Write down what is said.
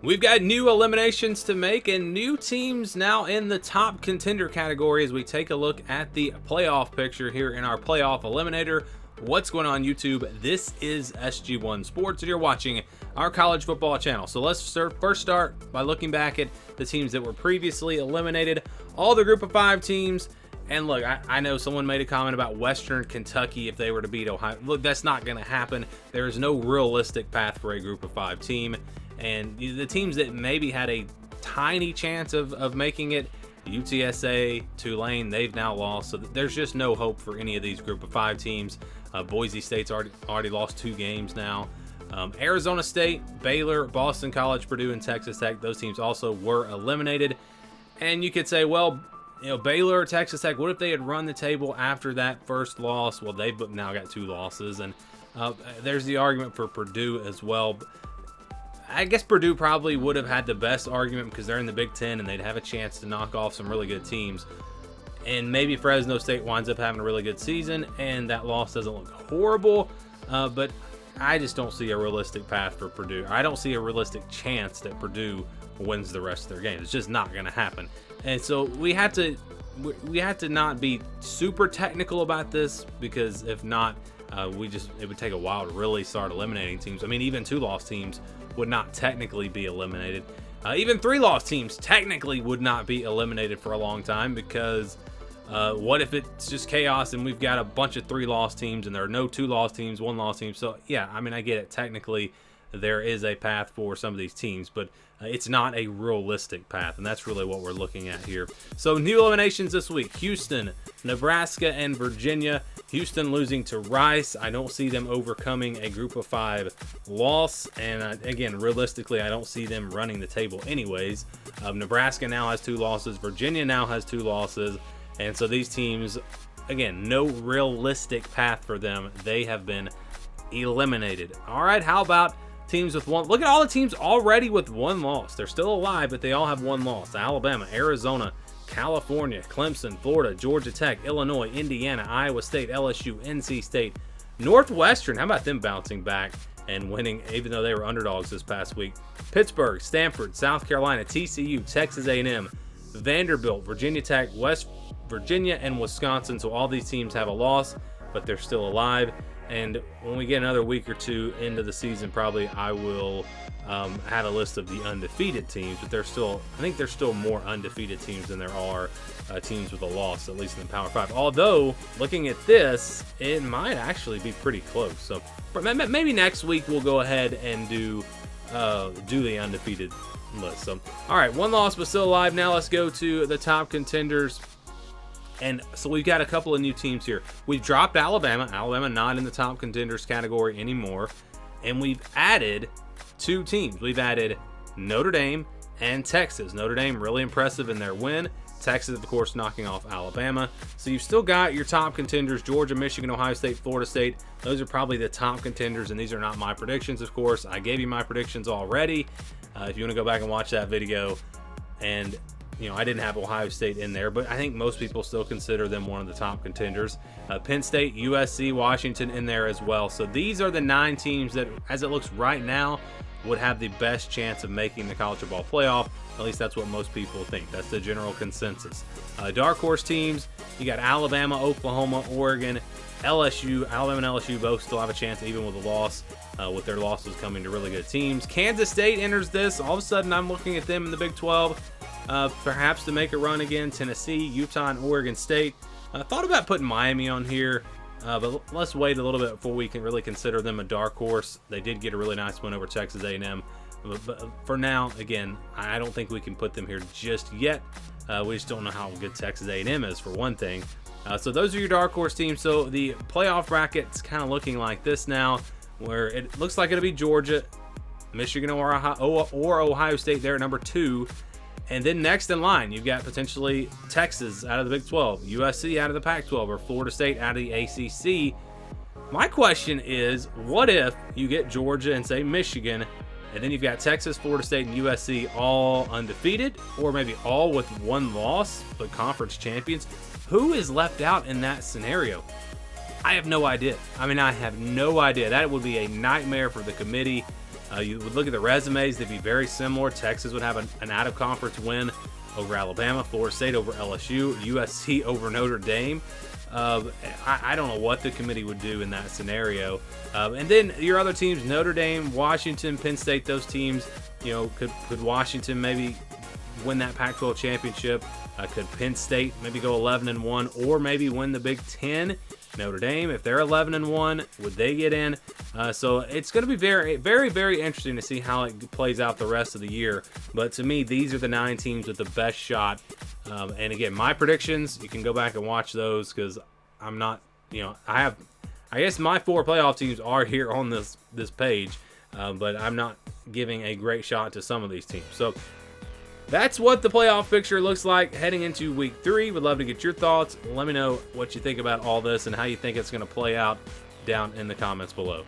We've got new eliminations to make and new teams now in the top contender category as we take a look at the playoff picture here in our playoff eliminator. What's going on YouTube? This is SG1 Sports and you're watching our college football channel. So let's first start by looking back at the teams that were previously eliminated, all the group of 5 teams. And look, I know someone made a comment about Western Kentucky if they were to beat Ohio. Look, that's not going to happen. There is no realistic path for a group of 5 team. And the teams that maybe had a tiny chance of making it, UTSA, Tulane, they've now lost. So there's just no hope for any of these group of 5 teams. Boise State's already lost 2 games now. Arizona State, Baylor, Boston College, Purdue, and Texas Tech, those teams also were eliminated. And you could say, well, Baylor or Texas Tech, what if they had run the table after that first loss? Well, they've now got 2 losses. And there's the argument for Purdue as well. I guess Purdue probably would have had the best argument because they're in the Big Ten and they'd have a chance to knock off some really good teams. And maybe Fresno State winds up having a really good season and that loss doesn't look horrible. But I just don't see a realistic path for Purdue. I don't see a realistic chance that Purdue wins the rest of their games. It's just not going to happen. And so we have to not be super technical about this because if not, it would take a while to really start eliminating teams. I mean, even 2-loss teams would not technically be eliminated. Even 3-loss teams technically would not be eliminated for a long time because what if it's just chaos and we've got a bunch of 3-loss teams and there are no 2-loss teams, 1-loss teams. So yeah, I mean, I get it. Technically, there is a path for some of these teams, but it's not a realistic path, and that's really what we're looking at here. So new eliminations this week: Houston, Nebraska, and Virginia. Houston losing to Rice. I don't see them overcoming a group of 5 loss, and again, realistically, I don't see them running the table anyways. Nebraska now has 2 losses. Virginia now has 2 losses, and so these teams, again, no realistic path for them. They have been eliminated. All right, how about teams with 1? Look at all the teams already with 1 loss. They're still alive, but they all have 1 loss. Alabama, Arizona, California, Clemson, Florida, Georgia Tech, Illinois, Indiana, Iowa State, LSU, NC State, Northwestern. How about them bouncing back and winning even though they were underdogs this past week? Pittsburgh, Stanford, South Carolina, TCU, Texas A&M, Vanderbilt, Virginia Tech, West Virginia, and Wisconsin. So all these teams have a loss, but they're still alive. And when we get another week or 2 into the season, probably I will have a list of the undefeated teams. But I think there's still more undefeated teams than there are teams with a loss, at least in the Power 5. Although, looking at this, it might actually be pretty close. So maybe next week we'll go ahead and do the undefeated list. So, all right, 1 loss but still alive. Now let's go to the top contenders. And so we've got a couple of new teams here. We've dropped Alabama. Alabama not in the top contenders category anymore. And we've added 2 teams. We've added Notre Dame and Texas. Notre Dame really impressive in their win. Texas, of course, knocking off Alabama. So you've still got your top contenders: Georgia, Michigan, Ohio State, Florida State. Those are probably the top contenders, and these are not my predictions, of course. I gave you my predictions already. If you want to go back and watch that video. And I didn't have Ohio State in there, but I think most people still consider them one of the top contenders. Penn State, USC, Washington in there as well. So these are the 9 teams that, as it looks right now, would have the best chance of making the college football playoff. At least that's what most people think. That's the general consensus. Dark horse teams, you got Alabama, Oklahoma, Oregon, LSU. Alabama and LSU both still have a chance, even with a loss, with their losses coming to really good teams. Kansas State enters this. All of a sudden, I'm looking at them in the Big 12. Perhaps to make a run again. Tennessee, Utah, and Oregon State. I thought about putting Miami on here, but let's wait a little bit before we can really consider them a dark horse. They did get a really nice win over Texas A&M, but for now, again, I don't think we can put them here just yet. We just don't know how good Texas A&M is, for one thing. So those are your dark horse teams. So the playoff bracket's kind of looking like this now, where it looks like it'll be Georgia, Michigan, or Ohio State there at number 2. And then next in line, you've got potentially Texas out of the Big 12, USC out of the Pac-12, or Florida State out of the ACC. My question is, what if you get Georgia and, say, Michigan, and then you've got Texas, Florida State, and USC all undefeated, or maybe all with 1 loss, but conference champions? Who is left out in that scenario? I have no idea. I have no idea. That would be a nightmare for the committee. You would look at the resumes, they'd be very similar. Texas would have an out-of-conference win over Alabama, Florida State over LSU, USC over Notre Dame. I don't know what the committee would do in that scenario. And then your other teams, Notre Dame, Washington, Penn State, those teams, could Washington maybe win that Pac-12 championship? Could Penn State maybe go 11-1, or maybe win the Big Ten? Notre Dame, if they're 11-1, would they get in? So it's going to be very, very, very interesting to see how it plays out the rest of the year. But to me, these are the 9 teams with the best shot. And again, my predictions, you can go back and watch those, because I'm not, I guess my 4 playoff teams are here on this page, but I'm not giving a great shot to some of these teams. So that's what the playoff picture looks like heading into week 3. Would love to get your thoughts. Let me know what you think about all this and how you think it's going to play out down in the comments below.